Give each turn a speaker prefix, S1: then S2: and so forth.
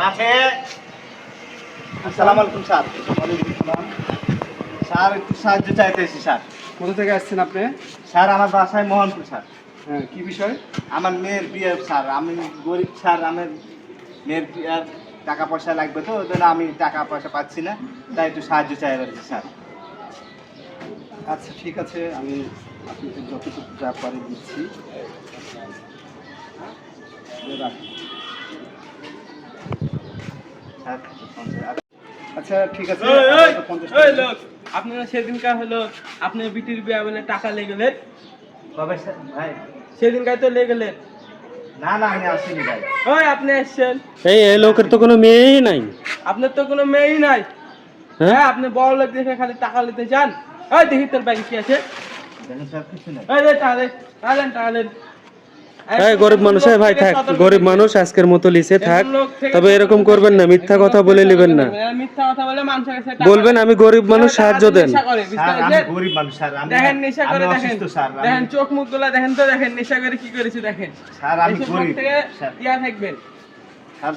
S1: রাখে। আসসালামু আলাইকুম স্যার।
S2: ওয়ালাইকুম আসসালাম।
S1: স্যার একটু সাহায্য চাইতেছি স্যার।
S2: কোথা থেকে আসছেন আপনি?
S1: স্যার আমার বাসায় মোহনপুর স্যার।
S2: হ্যাঁ, কি বিষয়?
S1: আমার মেয়ের বিয়ে স্যার, আমি গরিব স্যার, আমার মেয়ের বিয়ের টাকা পয়সা লাগবে, তো ওই জন্য আমি টাকা পয়সা পাচ্ছি না, তাই একটু সাহায্য চাই বলছি স্যার।
S2: আচ্ছা ঠিক আছে, আমি আপনাকে যতটুকু যা পারি দিচ্ছি। রাখুন।
S1: স্যার
S2: আচ্ছা ঠিক আছে,
S3: এই, এই,
S2: আপাতত 50
S3: এই
S2: টাকা।
S3: লোক, আপনারা সেদিনকার হলো আপনার বিটির বিয়া বলে টাকা লেগে গেলেন,
S1: কবে স্যার ভাই?
S3: সেদিনকার তো লেগে গেলেন।
S1: না না, আমি আসিনি ভাই।
S3: ওই আপনি এসছেন,
S4: এই লোকের তো কোনো মেয়েই নাই।
S3: আপনার তো কোনো মেয়েই নাই।
S4: হ্যাঁ?
S3: হ্যাঁ, আপনি বড় লোক দেখে খালি টাকা নিতে চান। ওই দেখি তোর ব্যাগে কি আছে।
S1: দেখেন স্যার, কিছু নেই।
S3: এই যে টাকা দেন, টাকা দেন, টাকা দেন।
S4: এই গরিব মানুষ, এই ভাই থাক, গরিব মানুষ আজকের মতো লিসে থাক, তবে এরকম করবেন না, মিথ্যা কথা বলে নেবেন না।
S3: মিথ্যা কথা বলে মানুষের কাছে টাকা
S4: বলবেন
S3: নেয়।
S4: আমি গরিব মানুষ,
S3: টাকা
S4: সাহায্য
S3: দিয়ে
S4: দেন।
S3: নেশা করে, বুঝতে
S1: স্যার আমি
S3: পারছেন?
S1: গরিব মানুষ স্যার, আমি
S3: দেখেন নেশা করে,
S1: আমি
S3: দেখেন
S1: অসুস্থ স্যার,
S3: দেখেন চোখ মুখ গুলা দেখেন তো, দেখেন নেশা করে কি করেছে দেখেন।
S1: স্যার আমি
S3: এইসব
S1: গরিব
S3: লোক থেকে
S1: স্যার।
S3: ইয়া থাকবেন।
S1: স্যার